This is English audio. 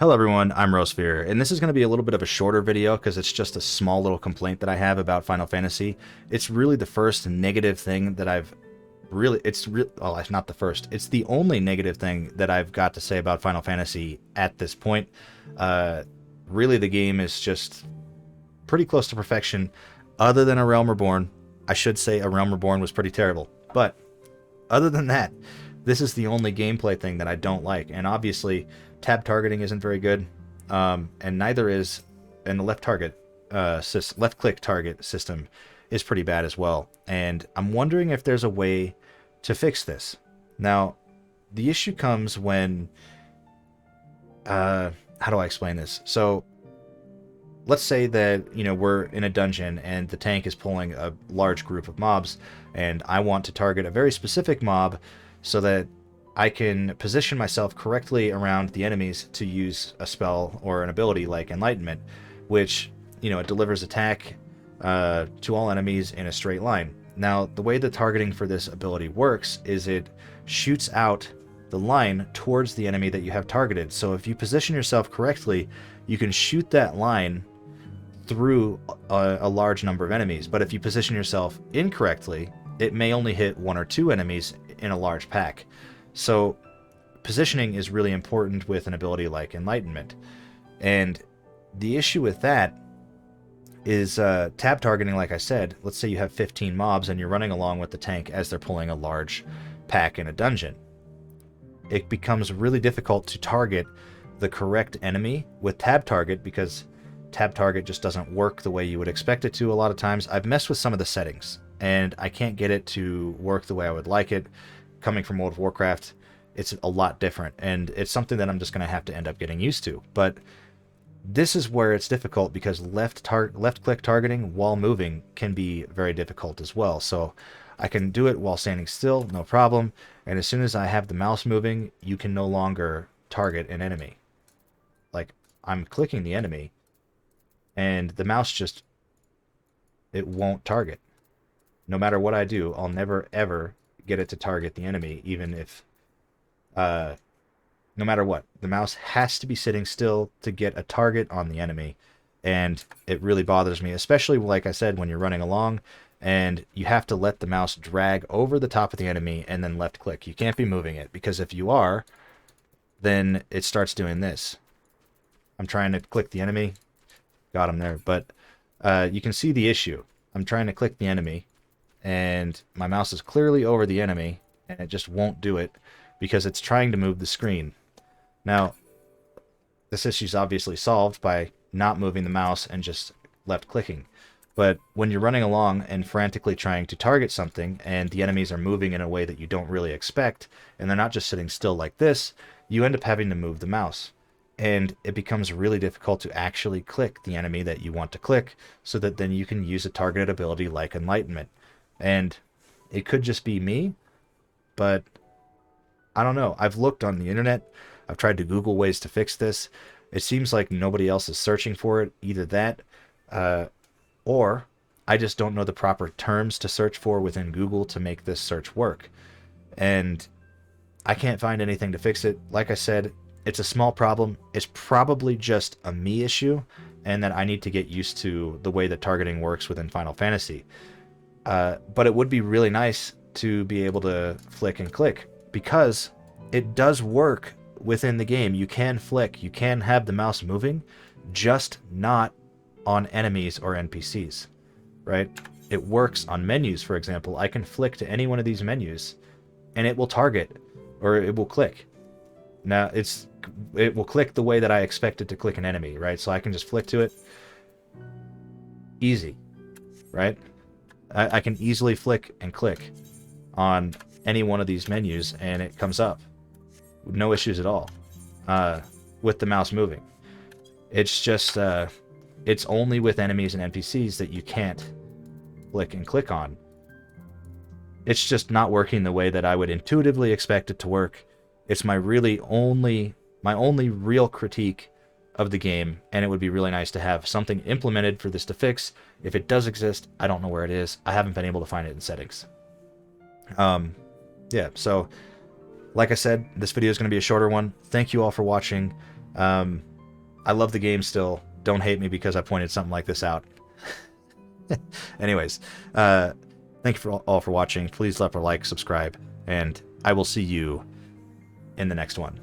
Hello everyone, I'm Ffxiv, and this is going to be a little bit of a shorter video because it's just a small little complaint that I have about Final Fantasy. It's really the first negative thing that I've well, it's not the first. It's the only negative thing that I've got to say about Final Fantasy at this point. Really, the game is just pretty close to perfection, other than A Realm Reborn. I should say A Realm Reborn was pretty terrible, but other than that, this is the only gameplay thing that I don't like. And obviously, tab targeting isn't very good, and neither is, and the left click target system is pretty bad as well. And I'm wondering if there's a way to fix this. Now, the issue comes when, how do I explain this? So, let's say that, we're in a dungeon and the tank is pulling a large group of mobs, and I want to target a very specific mob so that I can position myself correctly around the enemies to use a spell or an ability like Enlightenment, which, it delivers attack to all enemies in a straight line. Now, the way the targeting for this ability works is it shoots out the line towards the enemy that you have targeted. So if you position yourself correctly, you can shoot that line through a large number of enemies. But if you position yourself incorrectly, it may only hit one or two enemies in a large pack. So positioning is really important with an ability like Enlightenment. And the issue with that is tab targeting, like I said. Let's say you have 15 mobs and you're running along with the tank as they're pulling a large pack in a dungeon. It becomes really difficult to target the correct enemy with tab target because tab target just doesn't work the way you would expect it to a lot of times. I've messed with some of the settings and I can't get it to work the way I would like it. Coming from World of Warcraft, it's a lot different, and it's something that I'm just going to have to end up getting used to. But this is where it's difficult because left click targeting while moving can be very difficult as well. So I can do it while standing still, no problem, and as soon as I have the mouse moving, you can no longer target an enemy. Like, I'm clicking the enemy, and the mouse just, it won't target. No matter what I do, I'll never ever get it to target the enemy, even if no matter what, the mouse has to be sitting still to get a target on the enemy. And it really bothers me, especially like I said, when you're running along and you have to let the mouse drag over the top of the enemy and then left click. You can't be moving it, because if you are, then it starts doing this. I'm trying to click the enemy, got him there, but you can see the issue. I'm trying to click the enemy and my mouse is clearly over the enemy, and it just won't do it because it's trying to move the screen. Now, this issue is obviously solved by not moving the mouse and just left clicking. But when you're running along and frantically trying to target something, and the enemies are moving in a way that you don't really expect, and they're not just sitting still like this, you end up having to move the mouse. And it becomes really difficult to actually click the enemy that you want to click, so that then you can use a targeted ability like Enlightenment. And it could just be me, but I don't know. I've looked on the internet. I've tried to Google ways to fix this. It seems like nobody else is searching for it. Either that, or I just don't know the proper terms to search for within Google to make this search work. And I can't find anything to fix it. Like I said, it's a small problem. It's probably just a me issue, and that I need to get used to the way that targeting works within Final Fantasy. But it would be really nice to be able to flick and click, because it does work within the game. You can flick, you can have the mouse moving, just not on enemies or NPCs, right? It works on menus, for example. I can flick to any one of these menus and it will target, or it will click. Now, it will click the way that I expect it to click an enemy, right? So I can just flick to it. Easy, right? I can easily flick and click on any one of these menus and it comes up. No issues at all with the mouse moving. It's just, it's only with enemies and NPCs that you can't flick and click on. It's just not working the way that I would intuitively expect it to work. It's my only real critique of the game, and it would be really nice to have something implemented for this to fix. If it does exist, I don't know where it is. I haven't been able to find it in settings. Yeah, so like I said, this video is going to be a shorter one. Thank you all for watching. I love the game still. Don't hate me because I pointed something like this out. Anyways, thank you all for watching. Please left a like, subscribe, and I will see you in the next one.